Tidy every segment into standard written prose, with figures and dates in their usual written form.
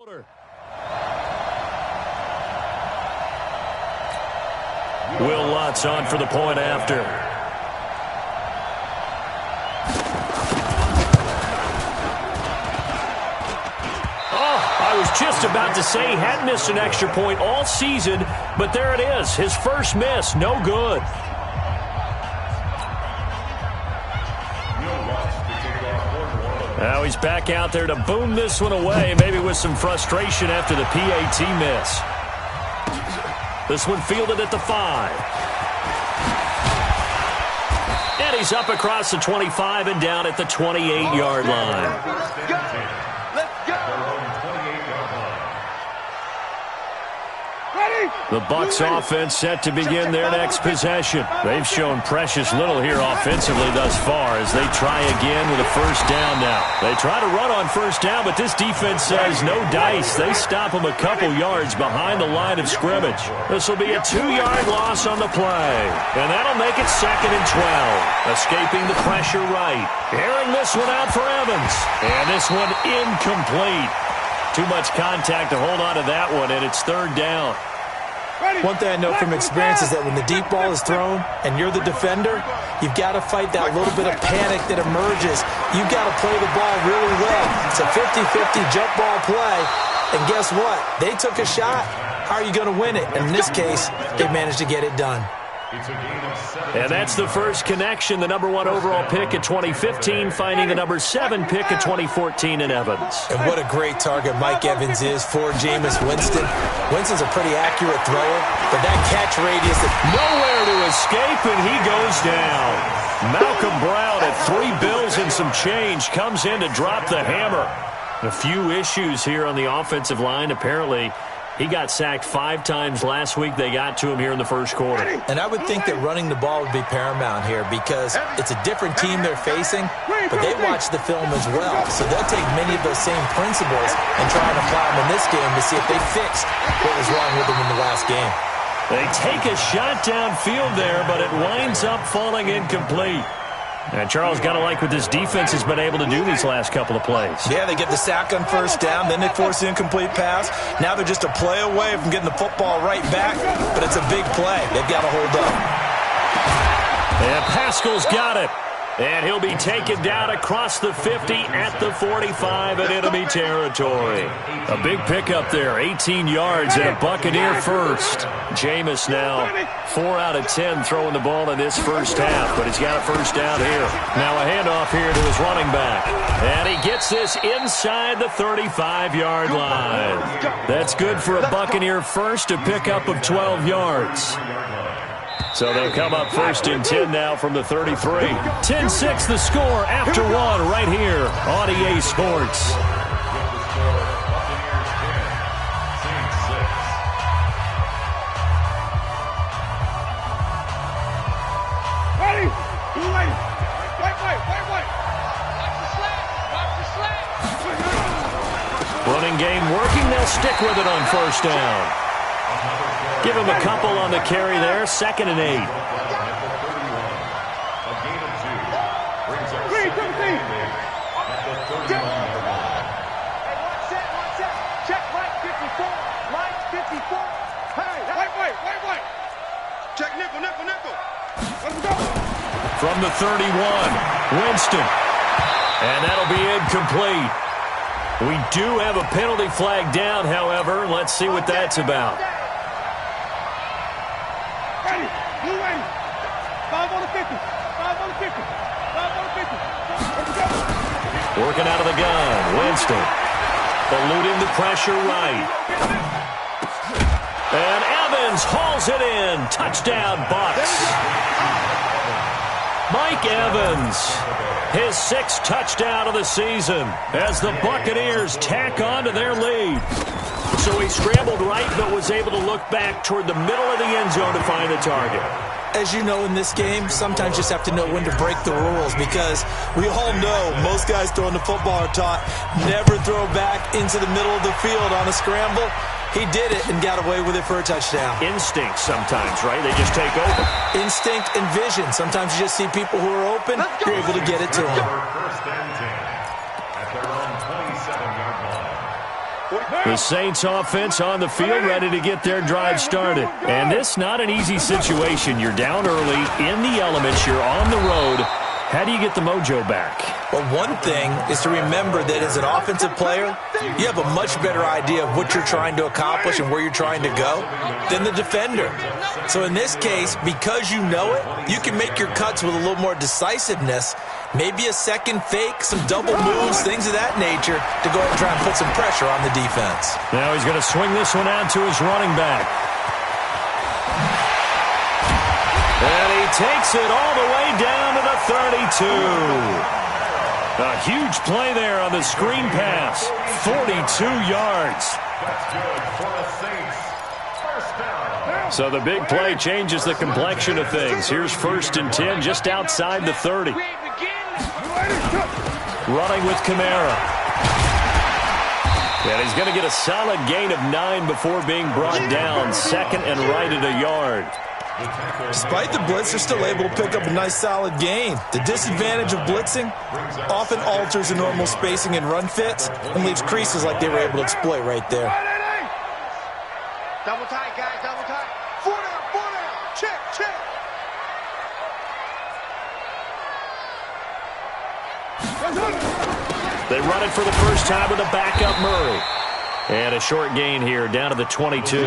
Will Lutz on for the point after. I was just about to say he hadn't missed an extra point all season, but there it is. His first miss, no good. Now he's back out there to boom this one away, maybe with some frustration after the PAT miss. This one fielded at the 5. And he's up across the 25 and down at the 28-yard line. The Bucs offense set to begin their next possession. They've shown precious little here offensively thus far as they try again with a first down now. They try to run on first down, but this defense says no dice. They stop them a couple yards behind the line of scrimmage. This will be a 2-yard loss on the play, and that'll make it 2nd and 12. Escaping the pressure right. Airing this one out for Evans, and this one incomplete. Too much contact to hold on to that one, and it's 3rd down. One thing I know from experience is that when the deep ball is thrown and you're the defender, you've got to fight that little bit of panic that emerges. You've got to play the ball really well. It's a 50-50 jump ball play. And guess what? They took a shot. How are you going to win it? And in this case, they managed to get it done. And that's the first connection. The number 1 overall pick at 2015 finding the number 7 pick at 2014 in Evans. And what a great target Mike Evans is for Jameis Winston. Winston's a pretty accurate thrower, but that catch radius... Nowhere to escape, and he goes down. Malcolm Brown at 3 bills and some change comes in to drop the hammer. A few issues here on the offensive line. Apparently, he got sacked 5 times last week. They got to him here in the first quarter. And I would think that running the ball would be paramount here because it's a different team they're facing, but they watch the film as well. So they'll take many of those same principles and try and apply them in this game to see if they fixed what was wrong with them in the last game. They take a shot downfield there, but it winds up falling incomplete. And Charles, got to like what this defense has been able to do these last couple of plays. Yeah, they get the sack on first down, then they force the incomplete pass. Now they're just a play away from getting the football right back, but it's a big play. They've got to hold up. And Pascal's got it. And he'll be taken down across the 50 at the 45 in enemy territory. A big pickup there, 18 yards and a Buccaneer first. Jameis now 4 out of 10 throwing the ball in this first half, but he's got a first down here. Now a handoff here to his running back. And he gets this inside the 35-yard line. That's good for a Buccaneer first, a pickup of 12 yards. So they'll come up 1st and 10 now from the 33. 10-6 the score after 1 right here on EA Sports. Running game working. They'll stick with it on first down. Give him a couple on the carry there. 2nd and 8. Check right 54. Right 54. Hey, wait. Check nickel. Let's go. From the 31, Winston. And that'll be incomplete. We do have a penalty flag down, however. Let's see what that's about. Ready. You ready. 5 on the 50. 5 on the 50. 5 on the 50. Let's go. Working out of the gun. Winston. Eluding the pressure right. And Evans hauls it in. Touchdown, Bucs. Mike Evans, his 6th touchdown of the season as the Buccaneers tack on to their lead. So he scrambled right but was able to look back toward the middle of the end zone to find the target. As you know in this game, sometimes you just have to know when to break the rules because we all know most guys throwing the football are taught never throw back into the middle of the field on a scramble. He did it and got away with it for a touchdown. Instinct sometimes, right? They just take over. Instinct and vision. Sometimes you just see people who are open, you're able to get it to them. First and 10 at their own 27-yard line. The Saints offense on the field, ready to get their drive started. And this not an easy situation. You're down early, in the elements, you're on the road. How do you get the mojo back? Well, one thing is to remember that as an offensive player, you have a much better idea of what you're trying to accomplish and where you're trying to go than the defender. So in this case, because you know it, you can make your cuts with a little more decisiveness, maybe a second fake, some double moves, things of that nature, to go ahead and try and put some pressure on the defense. Now he's going to swing this one out to his running back. And he takes it all the way down to the 32. A huge play there on the screen pass. 42 yards. So the big play changes the complexion of things. Here's 1st and 10 just outside the 30. Running with Kamara. And he's going to get a solid gain of 9 before being brought down. 2nd and right at a yard. Despite the blitz, they're still able to pick up a nice solid gain. The disadvantage of blitzing often alters the normal spacing and run fits and leaves creases like they were able to exploit right there. Double tight, guys, double tight. 4 down, check. They run it for the first time with a backup Murray. And a short gain here down to the 22.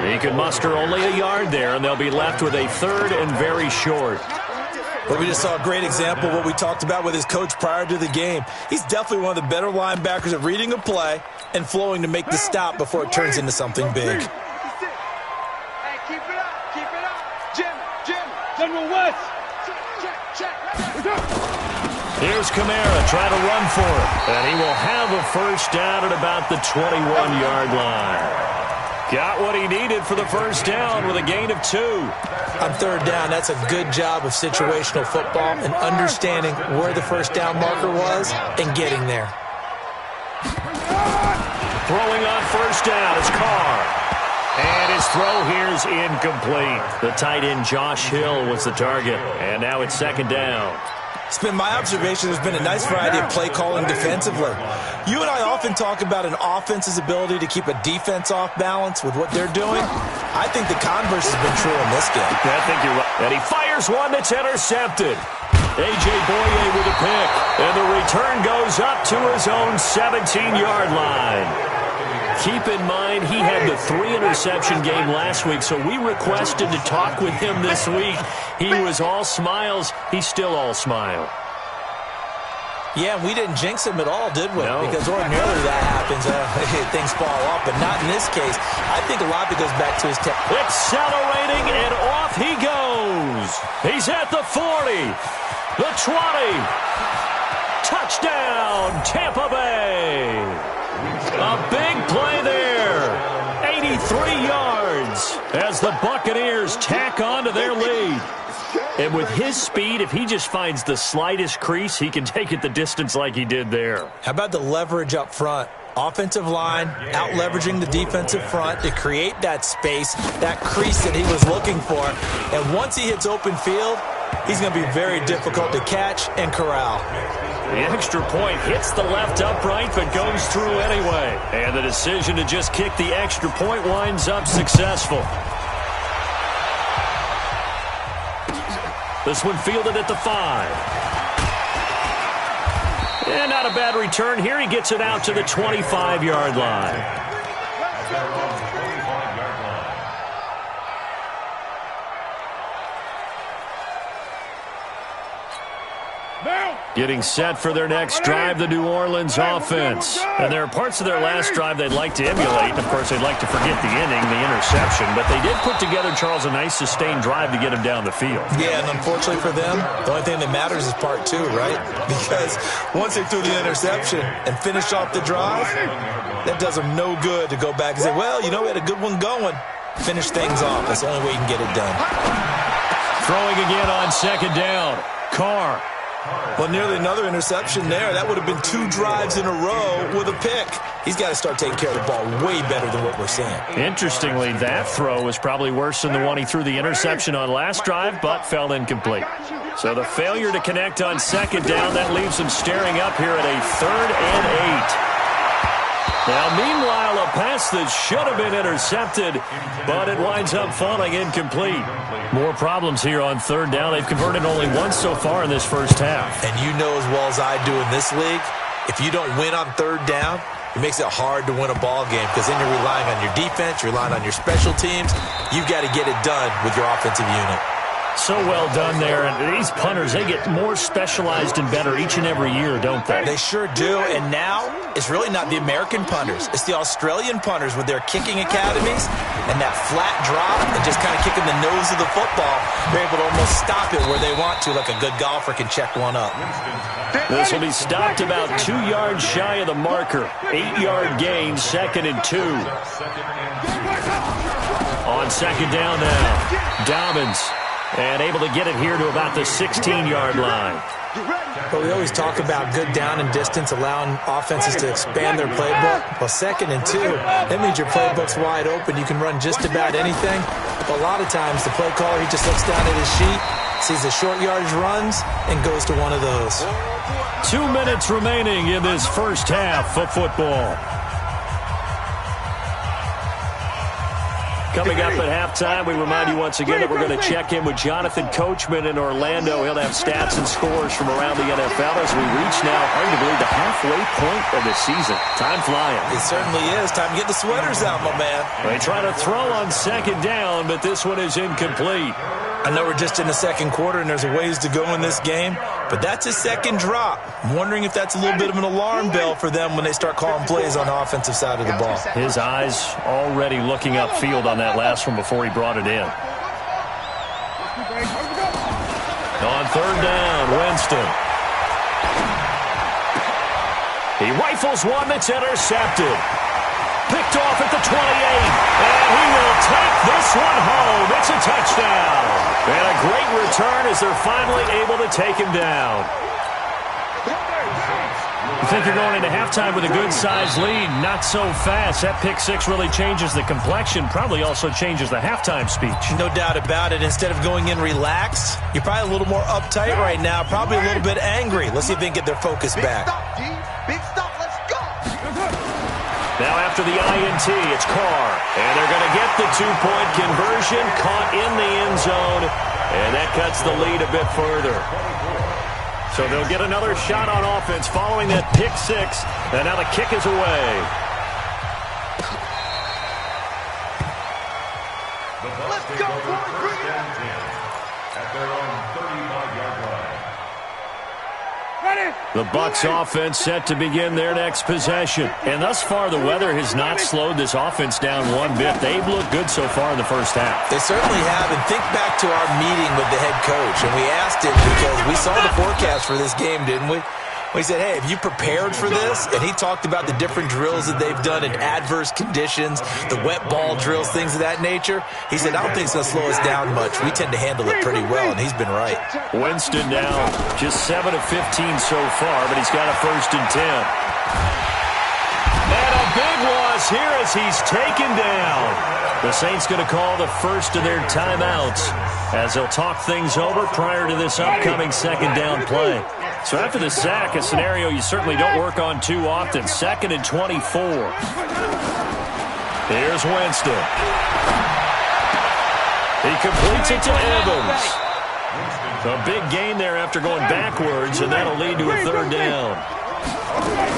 He could muster only a yard there, and they'll be left with a 3rd and very short. Well, we just saw a great example of what we talked about with his coach prior to the game. He's definitely one of the better linebackers at reading a play and flowing to make the stop before it turns into something big. Hey, keep it up. Jim. General West. Check. Here's Kamara trying to run for it. And he will have a first down at about the 21-yard line. Got what he needed for the first down with a gain of 2. On 3rd down, that's a good job of situational football and understanding where the first down marker was and getting there. Throwing on first down is Carr. And his throw here is incomplete. The tight end Josh Hill was the target. And now it's 2nd down. It's been my observation there's been a nice variety of play calling defensively. You and I often talk about an offense's ability to keep a defense off balance with what they're doing. I think the converse has been true in this game. I think you're right. And he fires one that's intercepted. A.J. Boye with a pick. And the return goes up to his own 17-yard line. Keep in mind, he had the 3-interception game last week, so we requested to talk with him this week. He was all smiles. He's still all smile. Yeah, we didn't jinx him at all, did we? No. Because ordinarily that happens. Things fall off, but not in this case. I think a lot of it goes back to his Accelerating, and off he goes. He's at the 40, the 20. Touchdown, Tampa Bay. A big play there. 83 yards as the Buccaneers tack on to their lead. And with his speed, if he just finds the slightest crease, he can take it the distance like he did there. How about the leverage up front? Offensive line out-leveraging the defensive front to create that space, that crease that he was looking for. And once he hits open field, he's going to be very difficult to catch and corral. The extra point hits the left upright but goes through anyway. And the decision to just kick the extra point winds up successful. This one fielded at the 5. And not a bad return here. He gets it out to the 25-yard line. Getting set for their next drive, the New Orleans offense. And there are parts of their last drive they'd like to emulate. Of course, they'd like to forget the inning, the interception. But they did put together, Charles, a nice sustained drive to get him down the field. Yeah, and unfortunately for them, the only thing that matters is part 2, right? Because once they threw the interception and finished off the drive, that does them no good to go back and say, well, you know, we had a good one going. Finish things off. That's the only way you can get it done. Throwing again on 2nd down. Carr. Well, nearly another interception there. That would have been 2 drives in a row with a pick. He's got to start taking care of the ball way better than what we're seeing. Interestingly, that throw was probably worse than the one he threw the interception on last drive, but fell incomplete. So the failure to connect on 2nd down, that leaves him staring up here at a 3rd and 8. Now, meanwhile, a pass that should have been intercepted, but it winds up falling incomplete. More problems here on third down. They've converted only once so far in this first half. And you know as well as I do in this league, if you don't win on third down, it makes it hard to win a ball game because then you're relying on your defense, you're relying on your special teams. You've got to get it done with your offensive unit. So well done there. And these punters, they get more specialized and better each and every year, don't they? They sure do. And now it's really not the American punters. It's the Australian punters with their kicking academies and that flat drop and just kind of kicking the nose of the football. They're able to almost stop it where they want to, like a good golfer can check one up. This will be stopped about 2 yards shy of the marker. 8-yard gain, 2nd and 2. On second down now, Dobbins. And able to get it here to about the 16-yard line. But we always talk about good down and distance, allowing offenses to expand their playbook. Well, 2nd and 2, that means your playbook's wide open. You can run just about anything. But a lot of times, the play caller, he just looks down at his sheet, sees the short yardage runs, and goes to one of those. 2 minutes remaining in this first half of football. Coming up at halftime, we remind you once again that we're going to check in with Jonathan Coachman in Orlando. He'll have stats and scores from around the NFL as we reach now, arguably, the halfway point of the season. Time flying. It certainly is. Time to get the sweaters out, my man. They try to throw on second down, but this one is incomplete. I know we're just in the second quarter and there's a ways to go in this game, but that's a second drop. I'm wondering if that's a little bit of an alarm bell for them when they start calling plays on the offensive side of the ball. His eyes already looking upfield on that last one before he brought it in. On third down, Winston. He rifles one that's intercepted. Picked off at the 28, and he will take this one home. It's a touchdown. And a great return as they're finally able to take him down. You think you're going into halftime with a good-sized lead? Not so fast. That pick six really changes the complexion, probably also changes the halftime speech. No doubt about it. Instead of going in relaxed, you're probably a little more uptight right now, probably a little bit angry. Let's see if they can get their focus back. Big stop, let's go. Now after the INT, it's Carr. And they're going to get the two-point conversion, caught in the end zone, and that cuts the lead a bit further. So they'll get another shot on offense following that pick six, and now the kick is away. Let's go, boys. Bring it out. At their own 35-yard line. Ready? The Bucs offense set to begin their next possession. And thus far, the weather has not slowed this offense down one bit. They've looked good so far in the first half. They certainly have. And think back to our meeting with the head coach. And we asked him because we saw the forecast for this game, didn't we? We said, hey, have you prepared for this? And he talked about the different drills that they've done in adverse conditions, the wet ball drills, things of that nature. He said, I don't think it's going to slow us down much. We tend to handle it pretty well, and he's been right. Winston now just 7 of 15 so far, but he's got a 1st and 10. And a big loss here as he's taken down. The Saints going to call the first of their timeouts as they'll talk things over prior to this upcoming second down play. So after the sack, a scenario you certainly don't work on too often. 2nd and 24. Here's Winston. He completes it to Evans. A big gain there after going backwards, and that'll lead to a 3rd down.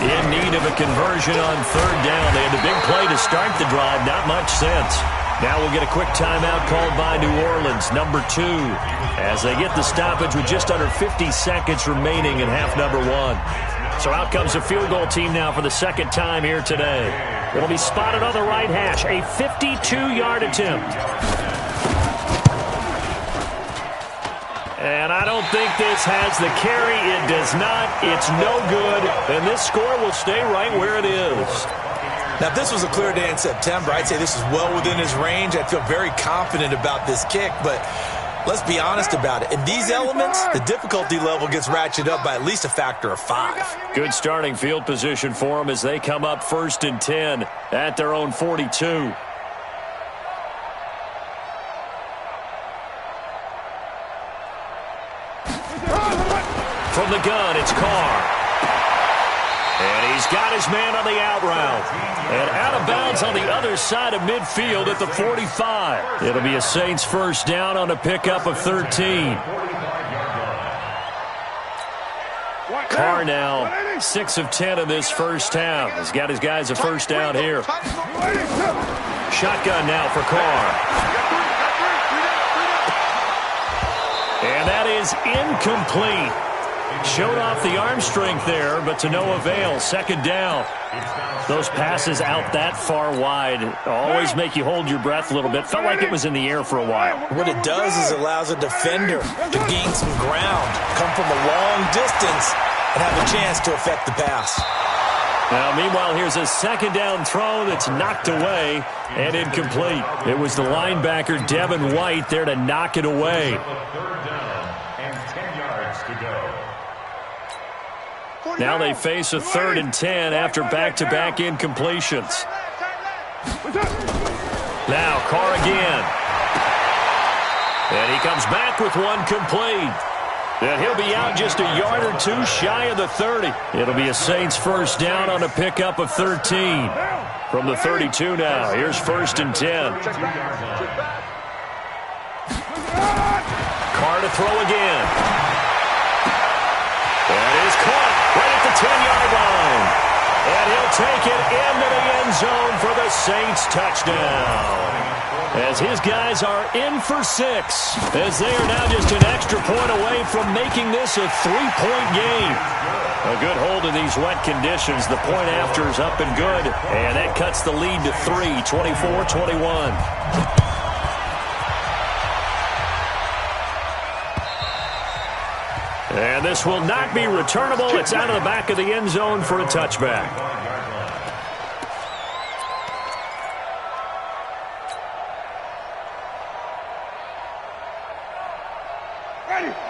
In need of a conversion on 3rd down. They had the big play to start the drive. Not much sense. Now we'll get a quick timeout called by New Orleans, number 2, as they get the stoppage with just under 50 seconds remaining in half number 1. So out comes the field goal team now for the second time here today. It'll be spotted on the right hash, a 52-yard attempt. And I don't think this has the carry. It does not. It's no good. And this score will stay right where it is. Now, if this was a clear day in September, I'd say this is well within his range. I'd feel very confident about this kick, but let's be honest about it. In these elements, the difficulty level gets ratcheted up by at least a factor of 5. Good starting field position for them as they come up 1st and 10 at their own 42. From the gun, it's Carr. And he's He's got his man on the out route. And out of bounds on the other side of midfield at the 45. It'll be a Saints first down on a pickup of 13. Carr now 6 of 10 in this first half. He's got his guys a first down here. Shotgun now for Carr. And that is incomplete. Showed off the arm strength there, but to no avail. Second down. Those passes out that far wide always make you hold your breath a little bit. Felt like it was in the air for a while. What it does is allows a defender to gain some ground, come from a long distance, and have a chance to affect the pass. Now, meanwhile, here's a second down throw that's knocked away and incomplete. It was the linebacker, Devin White, there to knock it away. Third down and 10 yards to go. Now they face a 3rd and 10 after back-to-back incompletions. Now Carr again. And he comes back with one complete. And he'll be out just a yard or two shy of the 30. It'll be a Saints first down on a pickup of 13. From the 32 now, here's 1st and 10. Carr to throw again. That is caught right at the 10-yard line. And he'll take it into the end zone for the Saints touchdown. As his guys are in for 6. As they are now just an extra point away from making this a 3-point game. A good hold in these wet conditions. The point after is up and good. And that cuts the lead to 3, 24-21. And this will not be returnable. It's out of the back of the end zone for a touchback.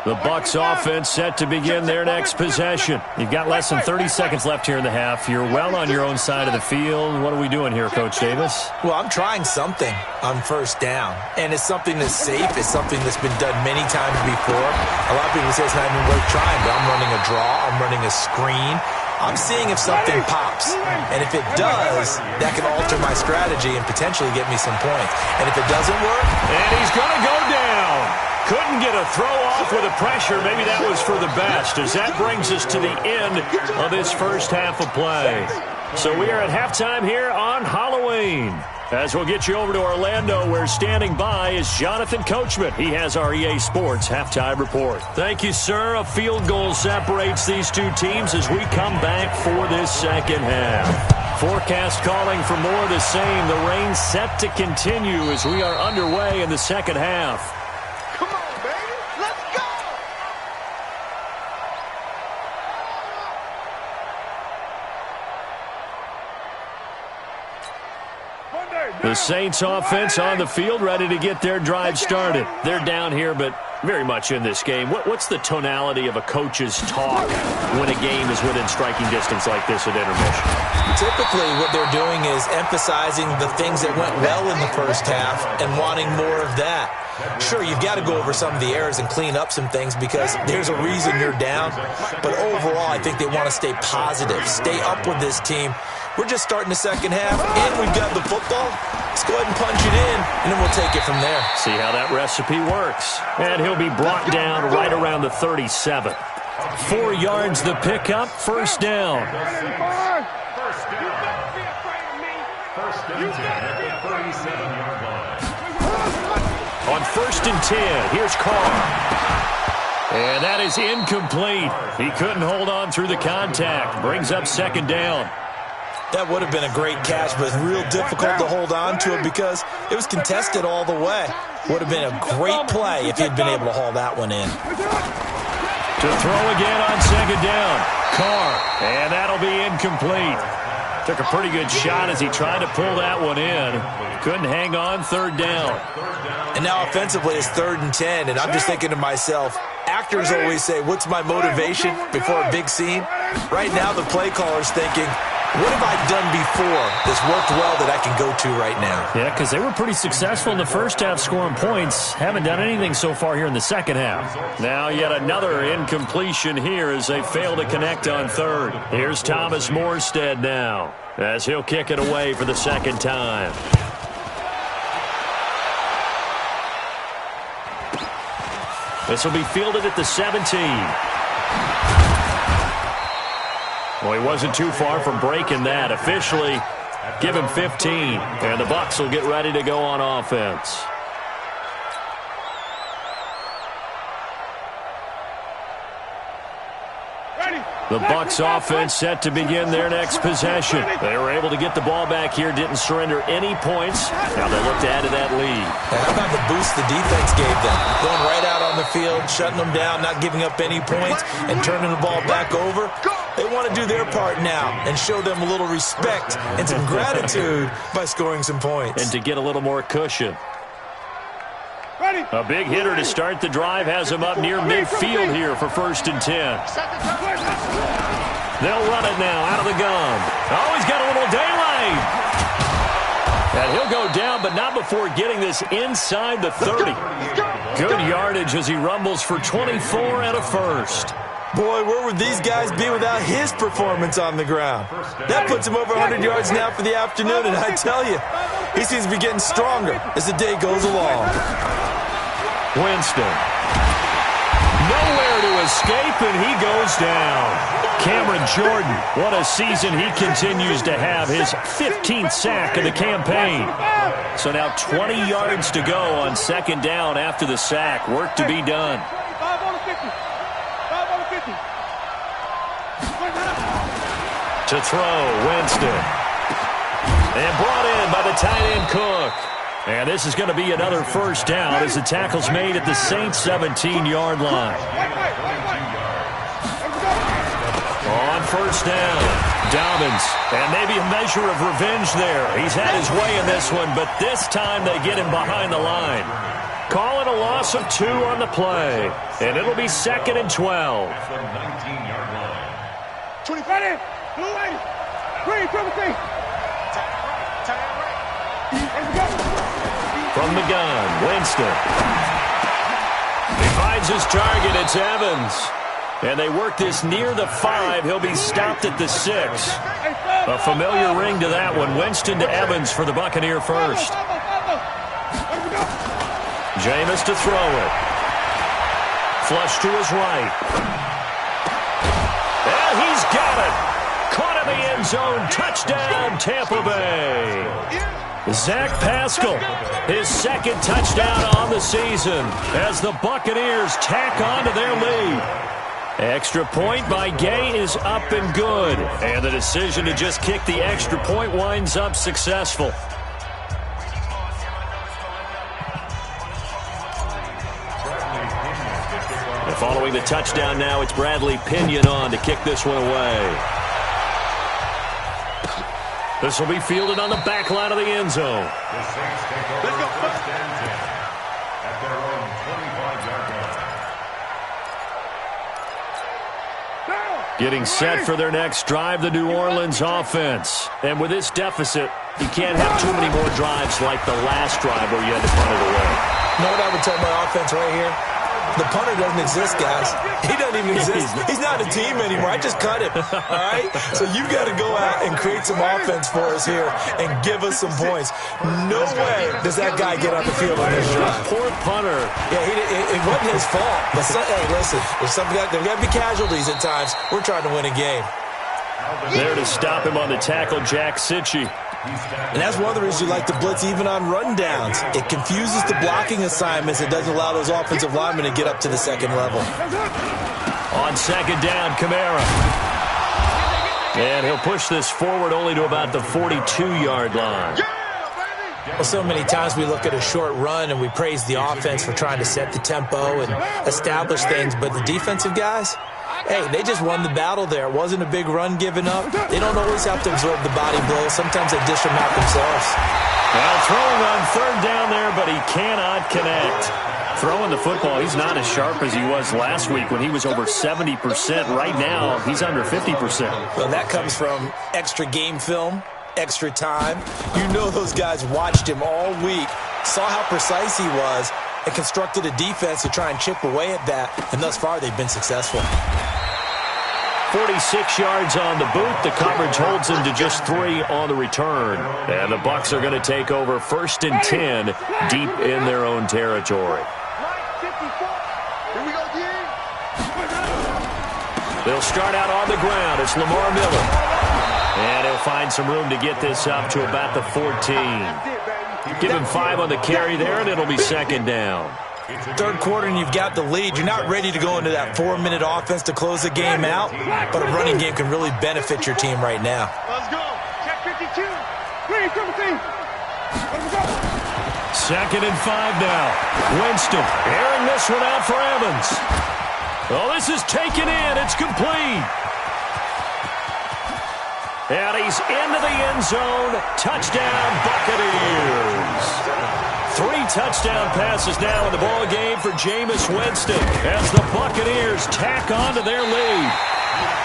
The Bucs offense set to begin their next possession. You've got less than 30 seconds left here in the half. You're well on your own side of the field. What are we doing here, Coach Davis? Well, I'm trying something on first down, and it's something that's safe. It's something that's been done many times before. A lot of people say it's not even worth trying, but I'm running a draw. I'm running a screen. I'm seeing if something pops, and if it does, that can alter my strategy and potentially get me some points. And if it doesn't work, and he's going to go down. Couldn't get a throw off with the pressure. Maybe that was for the best, as that brings us to the end of this first half of play. So we are at halftime here on Halloween. As we'll get you over to Orlando, where standing by is Jonathan Coachman. He has our EA Sports halftime report. Thank you, sir. A field goal separates these two teams as we come back for this second half. Forecast calling for more of the same. The rain set to continue as we are underway in the second half. The Saints offense on the field, ready to get their drive started. They're down here, but very much in this game. What's the tonality of a coach's talk when a game is within striking distance like this at intermission? Typically, what they're doing is emphasizing the things that went well in the first half and wanting more of that. Sure, you've got to go over some of the errors and clean up some things because there's a reason you're down. But overall, I think they want to stay positive, stay up with this team. We're just starting the second half, and we've got the football. Let's go ahead and punch it in, and then we'll take it from there. See how that recipe works. And he'll be brought down right around the 37. 4 yards the pickup, first down. First down at the 37-yard line. On 1st and 10, here's Carr. And that is incomplete. He couldn't hold on through the contact. Brings up second down. That would have been a great catch, but it's real difficult to hold on to it because it was contested all the way. Would have been a great play if he'd been able to haul that one in. To throw again on second down. Carr, and that'll be incomplete. Took a pretty good shot as he tried to pull that one in. Couldn't hang on, third down. And now offensively it's 3rd and 10, and I'm just thinking to myself, actors always say, what's my motivation before a big scene? Right now the play caller's thinking, What have I done before that's worked well that I can go to right now? Yeah, because they were pretty successful in the first half scoring points. Haven't done anything so far here in the second half. Now yet another incompletion here as they fail to connect on third. Here's Thomas Morstead now as he'll kick it away for the second time. This will be fielded at the 17. Well, he wasn't too far from breaking that. Officially, give him 15. And the Bucs will get ready to go on offense. The Bucs offense set to begin their next possession. They were able to get the ball back here, didn't surrender any points. Now they look to add to that lead. How about the boost the defense gave them? Going right out on the field, shutting them down, not giving up any points, and turning the ball back over. They want to do their part now and show them a little respect and some gratitude by scoring some points. And to get a little more cushion. A big hitter to start the drive has him up near midfield here for 1st and 10. They'll run it now out of the gun. Oh, he's got a little daylight. And he'll go down, but not before getting this inside the 30. Good yardage as he rumbles for 24 and a first. Boy, where would these guys be without his performance on the ground? That puts him over 100 yards now for the afternoon, and I tell you, he seems to be getting stronger as the day goes along. Winston. Nowhere to escape, and he goes down. Cameron Jordan, what a season he continues to have. His 15th sack of the campaign. So now 20 yards to go on 2nd down after the sack. Work to be done. To throw, Winston. And brought in by the tight end Cook. And this is going to be another 1st down as the tackle's made at the Saints' 17-yard line. On 1st down, Dobbins. And maybe a measure of revenge there. He's had his way in this one, but this time they get him behind the line. Call it a loss of 2 on the play. And it'll be 2nd and 12. 20. From the gun, Winston. He finds his target. It's Evans. And they work this near the 5. He'll be stopped at the 6. A familiar ring to that one. Winston to Evans for the Buccaneer first. Jameis to throw it. Flush to his right. And he's got it. Caught in the end zone. Touchdown, Tampa Bay. Zach Pascal, his 2nd touchdown on the season as the Buccaneers tack on to their lead. Extra point by Gay is up and good. And the decision to just kick the extra point winds up successful. And following the touchdown now, it's Bradley Pinion on to kick this one away. This will be fielded on the back line of the end zone. The Saints take over 1st and 10 at their own 25-yard line. Getting set for their next drive, the New Orleans offense. And with this deficit, you can't have too many more drives like the last drive where you had to punt it away. You know what I would tell my offense right here? The punter doesn't exist, guys. He doesn't even exist. He's not a team anymore. I just cut him, all right? So you've got to go out and create some offense for us here and give us some points. No way does that guy get on the field on this drive. Poor punter. Yeah, it wasn't his fault. But hey, listen, there's got to be casualties at times. We're trying to win a game. There to stop him on the tackle, Jack Sitchie. And that's one of the reasons you like to blitz even on rundowns. It confuses the blocking assignments. It doesn't allow those offensive linemen to get up to the 2nd level. On 2nd down, Kamara. And he'll push this forward only to about the 42-yard line. Well, so many times we look at a short run and we praise the offense for trying to set the tempo and establish things, but the defensive guys, hey, they just won the battle there. It wasn't a big run given up. They don't always have to absorb the body blows. Sometimes they dish them out themselves. Well, throwing on 3rd down there, but he cannot connect. Throwing the football, he's not as sharp as he was last week when he was over 70%. Right now, he's under 50%. Well, that comes from extra game film, extra time. You know those guys watched him all week, saw how precise he was, and constructed a defense to try and chip away at that. And thus far, they've been successful. 46 yards on the boot. The coverage holds him to just 3 on the return. And the Bucs are going to take over 1st and 10 deep in their own territory. They'll start out on the ground. It's Lamar Miller. And he'll find some room to get this up to about the 14. Give him 5 on the carry there, and it'll be 2nd down. Third quarter and you've got the lead. You're not ready to go into that 4-minute offense to close the game out, but a running game can really benefit your team right now. Let's go. Check 52. Green, triple team. Let's go. 2nd and 5 now. Winston airing this one out for Evans. Oh, this is taken in. It's complete. And he's into the end zone. Touchdown, Buccaneers. 3 touchdown passes now in the ball game for Jameis Winston as the Buccaneers tack on to their lead.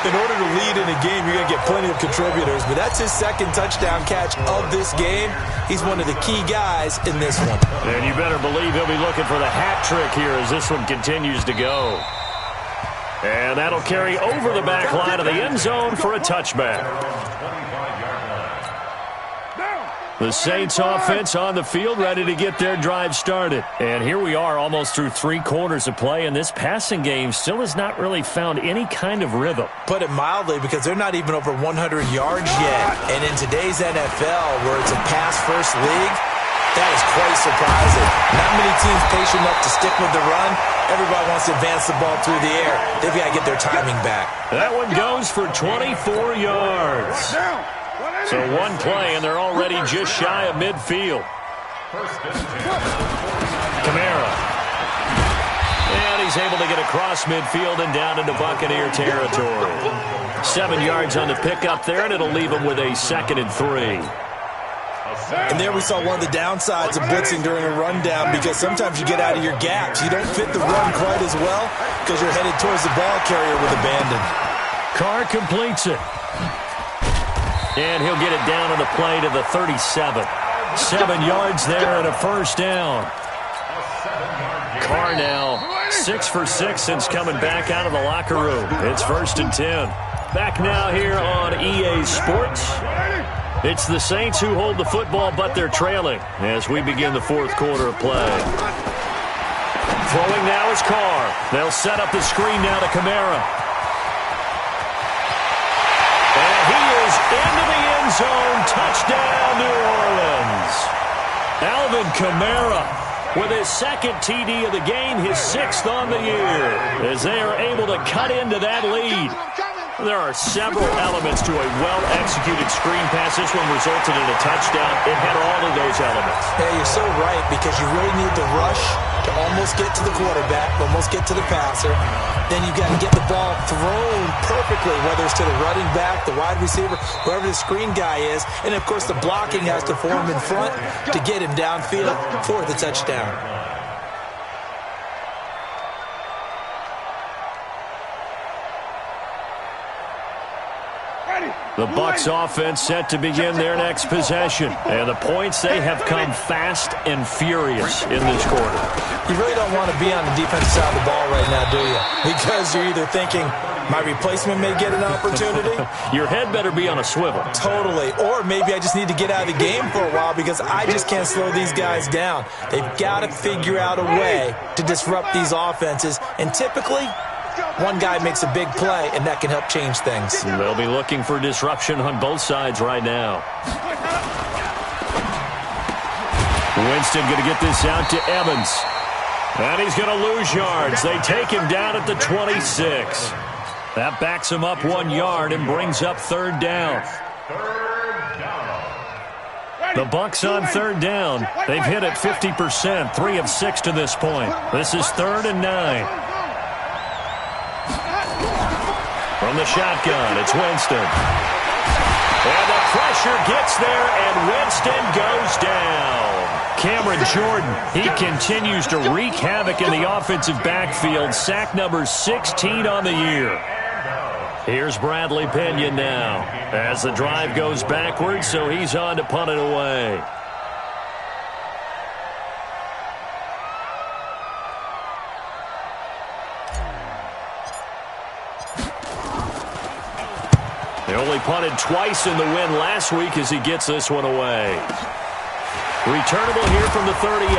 In order to lead in a game, you're going to get plenty of contributors, but that's his 2nd touchdown catch of this game. He's one of the key guys in this one. And you better believe he'll be looking for the hat trick here as this one continues to go. And that'll carry over the back line of the end zone for a touchback. The Saints offense on the field, ready to get their drive started. And here we are almost through 3 quarters of play, and this passing game still has not really found any kind of rhythm. Put it mildly, because they're not even over 100 yards yet. And in today's NFL, where it's a pass-first league, that is quite surprising. Not many teams patient enough to stick with the run. Everybody wants to advance the ball through the air. They've got to get their timing back. That one goes for 24 yards. So 1 play, and they're already just shy of midfield. Kamara. And he's able to get across midfield and down into Buccaneer territory. 7 yards on the pickup there, and it'll leave him with a 2nd and 3. And there we saw one of the downsides of blitzing during a rundown, because sometimes you get out of your gaps. You don't fit the run quite as well because you're headed towards the ball carrier with abandon. Carr completes it. And he'll get it down on the play to the 37. 7 yards there and a 1st down. Carr now 6 for 6 since coming back out of the locker room. It's 1st and 10. Back now here on EA Sports. It's the Saints who hold the football, but they're trailing as we begin the 4th quarter of play. Throwing now is Carr. They'll set up the screen now to Kamara. Into the end zone, touchdown, New Orleans. Alvin Kamara with his 2nd TD of the game, his 6th on the year, as they are able to cut into that lead. There are several elements to a well-executed screen pass. This one resulted in a touchdown. It had all of those elements. Yeah, you're so right, because you really need the rush to almost get to the quarterback, almost get to the passer. Then you've got to get the ball thrown perfectly, whether it's to the running back, the wide receiver, wherever the screen guy is. And, of course, the blocking has to form in front to get him downfield for the touchdown. The Bucs offense set to begin their next possession. And the points, they have come fast and furious in this quarter. You really don't want to be on the defensive side of the ball right now, do you? Because you're either thinking, my replacement may get an opportunity. Your head better be on a swivel. Totally. Or maybe I just need to get out of the game for a while because I just can't slow these guys down. They've got to figure out a way to disrupt these offenses. And typically, one guy makes a big play, and that can help change things. They'll be looking for disruption on both sides right now. Winston going to get this out to Evans. And he's going to lose yards. They take him down at the 26. That backs him up 1 yard and brings up 3rd down. The Bucs on 3rd down. They've hit it 50%, 3 of 6 to this point. This is 3rd and 9. From the shotgun, it's Winston. And the pressure gets there, and Winston goes down. Cameron Jordan, he continues to wreak havoc in the offensive backfield. Sack number 16 on the year. Here's Bradley Pena now as the drive goes backwards, so he's on to punt it away. They only punted twice in the win last week as he gets this one away. Returnable here from the 38.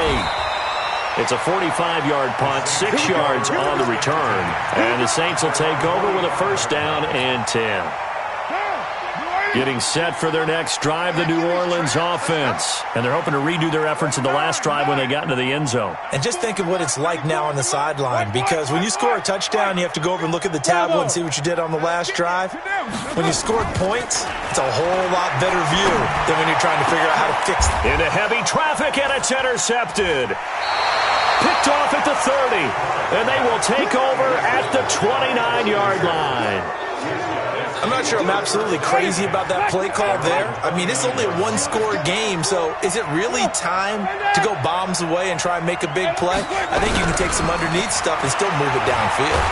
It's a 45-yard punt, 6 yards on the return. And the Saints will take over with a first down and 10. Getting set for their next drive, the New Orleans offense. And they're hoping to redo their efforts in the last drive when they got into the end zone. And just think of what it's like now on the sideline, because when you score a touchdown, you have to go over and look at the tablet and see what you did on the last drive. When you scored points, it's a whole lot better view than when you're trying to figure out how to fix it. Into heavy traffic, and it's intercepted. Picked off at the 30, and they will take over at the 29-yard line. I'm not sure I'm absolutely crazy about that play call there. I mean, it's only a one-score game, so is it really time to go bombs away and try and make a big play? I think you can take some underneath stuff and still move it downfield.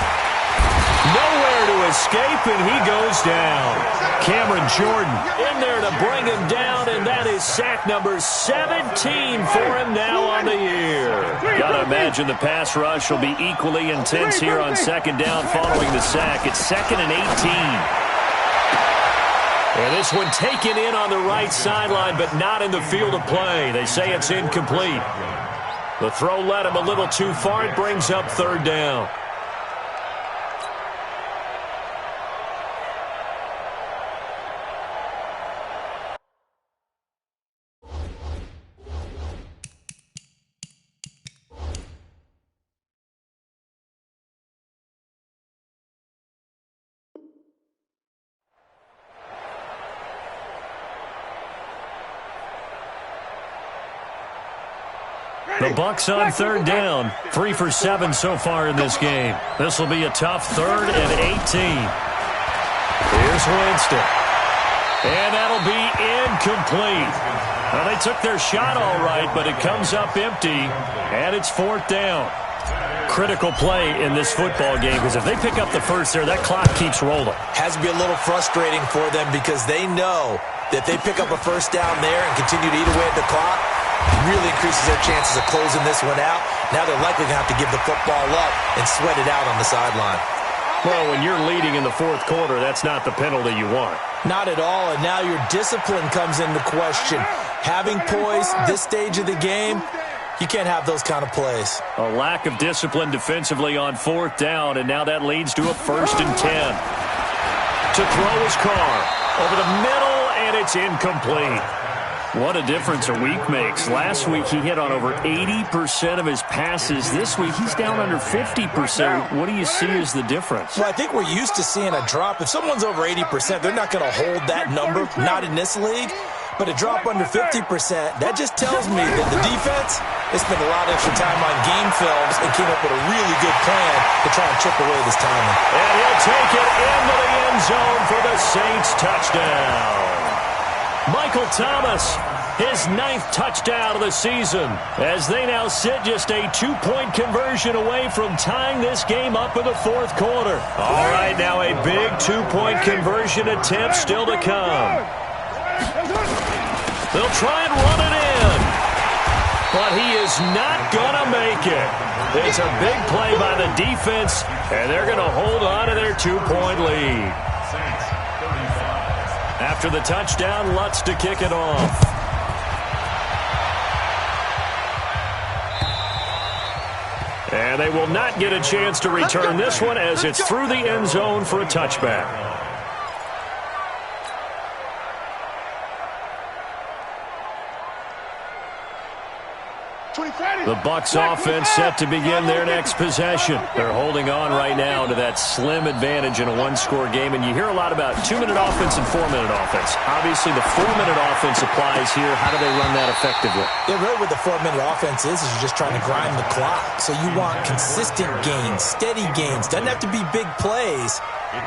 Nowhere to escape, and he goes down. Cameron Jordan in there to bring him down, and that is sack number 17 for him now on the year. Gotta imagine the pass rush will be equally intense here on second down following the sack. It's 2nd and 18. And this one taken in on the right sideline, but not in the field of play. They say it's incomplete. The throw led him a little too far. It brings up third down. The Bucs on third down. 3 for 7 so far in this game. This will be a tough 3rd and 18. Here's Winston. And that'll be incomplete. Well, they took their shot all right, but it comes up empty, and it's 4th down. Critical play in this football game, because if they pick up the first there, that clock keeps rolling. Has to be a little frustrating for them because they know that they pick up a first down there and continue to eat away at the clock, really increases their chances of closing this one out. Now they're likely going to have to give the football up and sweat it out on the sideline. Well, when you're leading in the 4th quarter, that's not the penalty you want. Not at all, and now your discipline comes into question. Having poise this stage of the game, you can't have those kind of plays. A lack of discipline defensively on 4th down, and now that leads to a 1st and 10. To throw his car over the middle, and it's incomplete. What a difference a week makes. Last week he hit on over 80% of his passes. This week he's down under 50%. What do you see as the difference? Well, I think we're used to seeing a drop. If someone's over 80%, they're not going to hold that number, not in this league. But a drop under 50%, that just tells me that the defense has spent a lot of extra time on game films and came up with a really good plan to try and chip away this timing. And he'll take it into the end zone for the Saints touchdown. Michael Thomas, his 9th touchdown of the season, as they now sit just a 2-point conversion away from tying this game up in the 4th quarter. All right, now a big 2-point conversion attempt still to come. They'll try and run it in, but he is not going to make it. It's a big play by the defense, and they're going to hold on to their 2-point lead. After the touchdown, Lutz to kick it off. And they will not get a chance to return this one as it's through the end zone for a touchback. The Bucs offense set to begin their next possession. They're holding on right now to that slim advantage in a one-score game, and you hear a lot about 2-minute offense and 4-minute offense. Obviously, the 4-minute offense applies here. How do they run that effectively? Yeah, really what the 4-minute offense is you're just trying to grind the clock. So you want consistent gains, steady gains. Doesn't have to be big plays,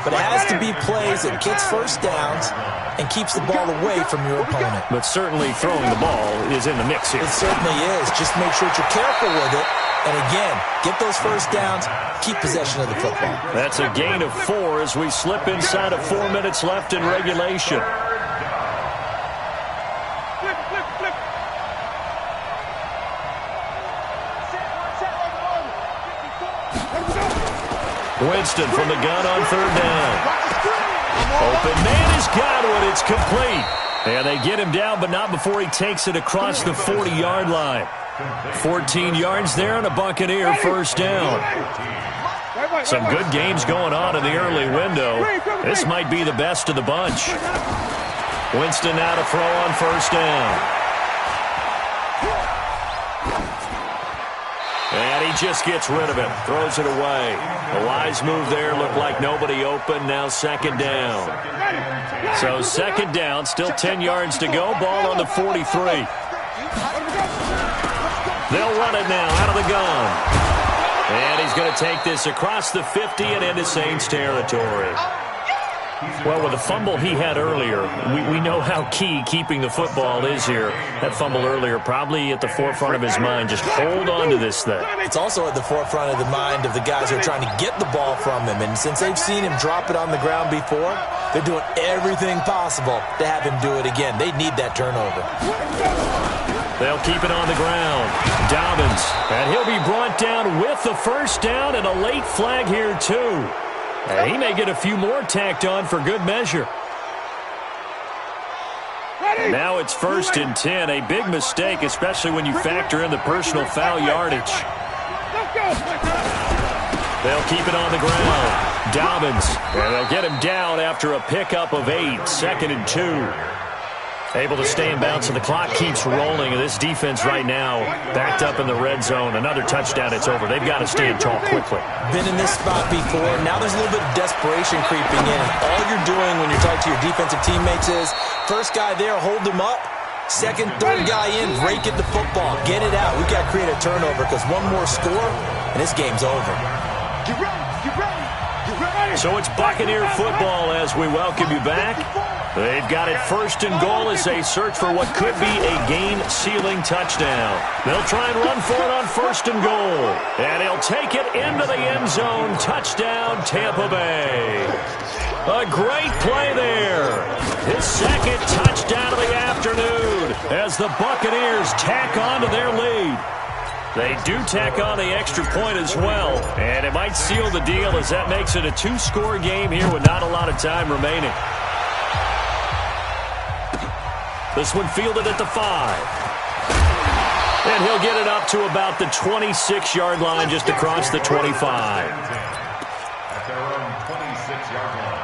but it has to be plays that gets first downs and keeps the ball away from your opponent. But certainly throwing the ball is in the mix here. It certainly is. Just make sure that you're careful with it. And again, get those first downs, keep possession of the football. That's a gain of 4 as we slip inside of 4 minutes left in regulation. Winston from the gun on third down. Open man has got one. It's complete. And they get him down, but not before he takes it across the 40-yard line. 14 yards there and a Buccaneer first down. Some good games going on in the early window. This might be the best of the bunch. Winston now to throw on first down. And he just gets rid of it. Throws it away. A wise move there. Looked like nobody open. Now second down. So second down. Still 10 yards to go. Ball on the 43. They'll run it now out of the gun. And he's going to take this across the 50 and into Saints territory. Well, with the fumble he had earlier, we know how key keeping the football is here. That fumble earlier probably at the forefront of his mind. Just hold on to this thing. It's also at the forefront of the mind of the guys who are trying to get the ball from him. And since they've seen him drop it on the ground before, they're doing everything possible to have him do it again. They need that turnover. They'll keep it on the ground. Dobbins, and he'll be brought down with the first down and a late flag here too. And he may get a few more tacked on for good measure. And now it's 1st and 10. A big mistake, especially when you factor in the personal foul yardage. They'll keep it on the ground. Dobbins, and they'll get him down after a pickup of 8. 2nd and 2. Able to stay in bounds, and the clock keeps rolling. And this defense right now backed up in the red zone. Another touchdown, it's over. They've got to stand tall quickly. Been in this spot before. Now there's a little bit of desperation creeping in. And all you're doing when you're talking to your defensive teammates is, first guy there, hold him up. Second, third guy in, rake at the football. Get it out. We've got to create a turnover because one more score, and this game's over. Get ready. Get ready. Get ready. So it's Buccaneer football as we welcome you back. They've got it 1st and goal as they search for what could be a game-sealing touchdown. They'll try and run for it on 1st and goal. And he'll take it into the end zone. Touchdown, Tampa Bay. A great play there. His 2nd touchdown of the afternoon as the Buccaneers tack on to their lead. They do tack on the extra point as well. And it might seal the deal as that makes it a 2-score game here with not a lot of time remaining. This one fielded at the 5. And he'll get it up to about the 26-yard line, just across the 25. At their own 26-yard line.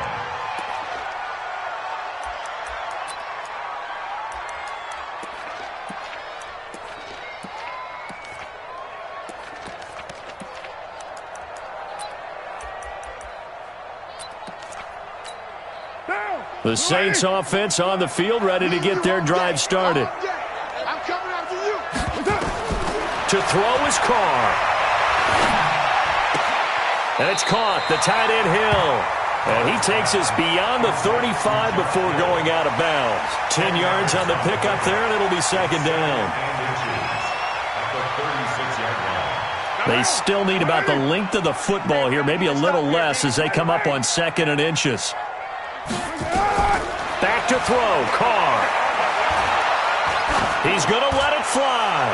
The Saints offense on the field, ready to get their drive started. I'm coming after you. To throw is Carr. And it's caught, the tight end Hill. And he takes us beyond the 35 before going out of bounds. 10 yards on the pickup there, and it'll be 2nd down. They still need about the length of the football here, maybe a little less as they come up on 2nd and inches. Back to throw, Carr. He's going to let it fly.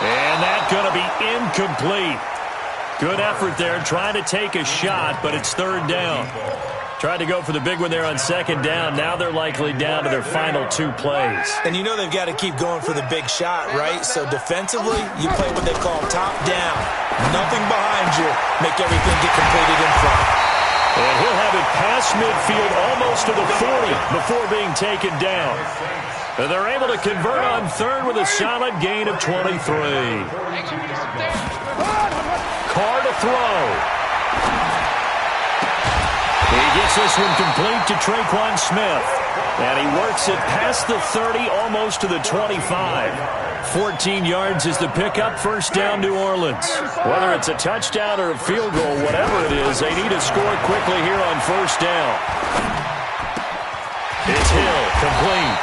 And that's going to be incomplete. Good effort there, trying to take a shot, but it's 3rd down. Tried to go for the big one there on 2nd down. Now they're likely down to their final 2 plays. And you know they've got to keep going for the big shot, right? So defensively, you play what they call top down. Nothing behind you. Make everything get completed in front. And he'll have it past midfield almost to the 40 before being taken down. And they're able to convert on third with a solid gain of 23. Carr to throw. He gets this one complete to Traquan Smith. And he works it past the 30, almost to the 25. 14 yards is the pickup, first down New Orleans. Whether it's a touchdown or a field goal, whatever it is, they need to score quickly here on first down. It's Hill, complete.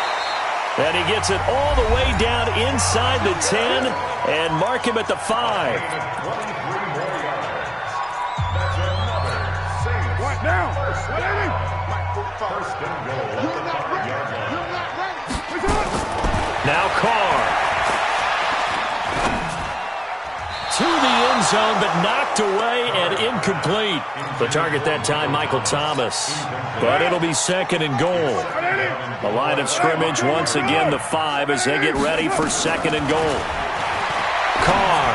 And he gets it all the way down inside the 10 and mark him at the 5. What now? First and goal. Now Carr. To the end zone, but knocked away and incomplete. The target that time, Michael Thomas. But it'll be second and goal. The line of scrimmage, once again, the 5 as they get ready for second and goal. Carr.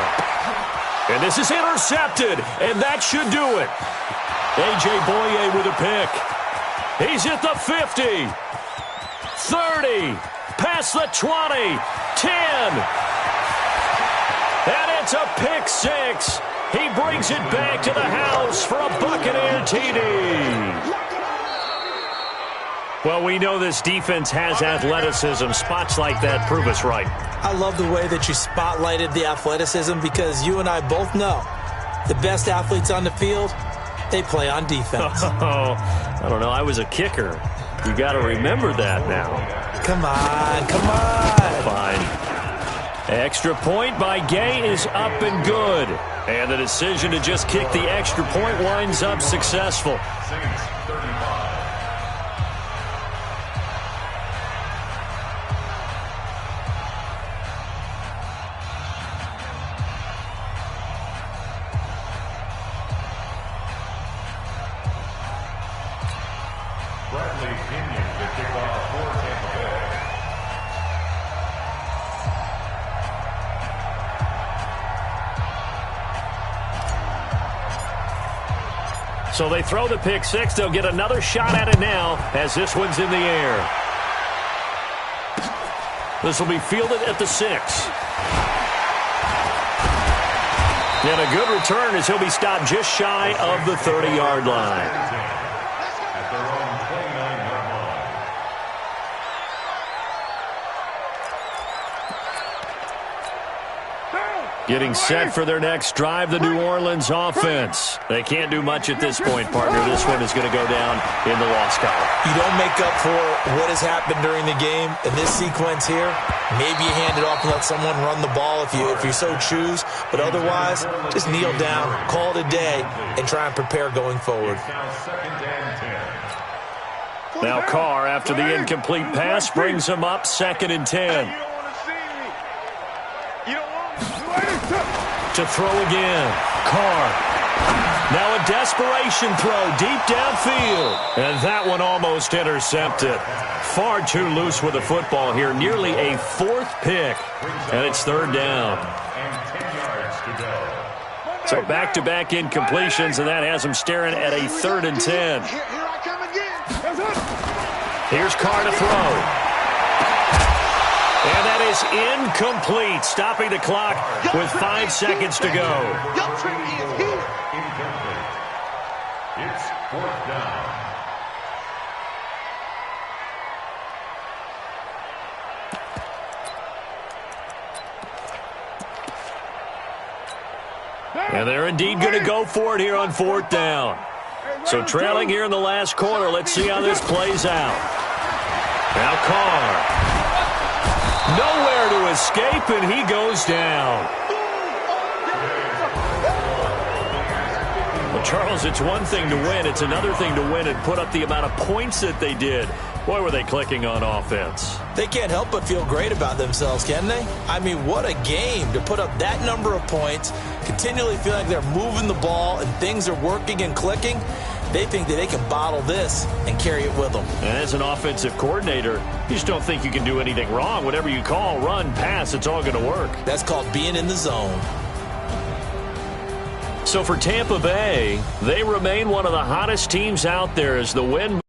And this is intercepted, and that should do it. A.J. Boye with a pick. He's at the 50. 30. Past the 20. 10. And it's a pick 6. He brings it back to the house for a Buccaneer TD. Well, we know this defense has athleticism. Spots like that prove us right. I love the way that you spotlighted the athleticism because you and I both know the best athletes on the field, they play on defense. Oh, I don't know. I was a kicker. You got to remember that now. Come on, come on. Fine. Extra point by Gay is up and good. And the decision to just kick the extra point winds up successful. So they throw the pick 6. They'll get another shot at it now as this one's in the air. This will be fielded at the 6. And a good return as he'll be stopped just shy of the 30-yard line. Getting set for their next drive, the New Orleans offense. They can't do much at this point, partner. This one is going to go down in the loss column. You don't make up for what has happened during the game. In this sequence here, maybe you hand it off and let someone run the ball if you so choose. But otherwise, just kneel down, call it a day, and try and prepare going forward. Now Carr, after the incomplete pass, brings him up 2nd and 10. To throw again. Carr. Now a desperation throw deep downfield. And that one almost intercepted. Far too loose with the football here. Nearly a 4th pick. And it's 3rd down. So back-to-back incompletions, and that has him staring at a 3rd and 10. Here's Carr to throw. And that is incomplete, stopping the clock with 5 seconds to go. It's 4th down. And they're indeed going to go for it here on 4th down. So trailing here in the last quarter, let's see how this plays out. Now Carr. Nowhere to escape, and he goes down. Well, Charles, it's one thing to win. It's another thing to win and put up the amount of points that they did. Boy, were they clicking on offense. They can't help but feel great about themselves, can they? I mean, what a game to put up that number of points, continually feel like they're moving the ball and things are working and clicking. They think that they can bottle this and carry it with them. And as an offensive coordinator, you just don't think you can do anything wrong. Whatever you call, run, pass, it's all going to work. That's called being in the zone. So for Tampa Bay, they remain one of the hottest teams out there as the win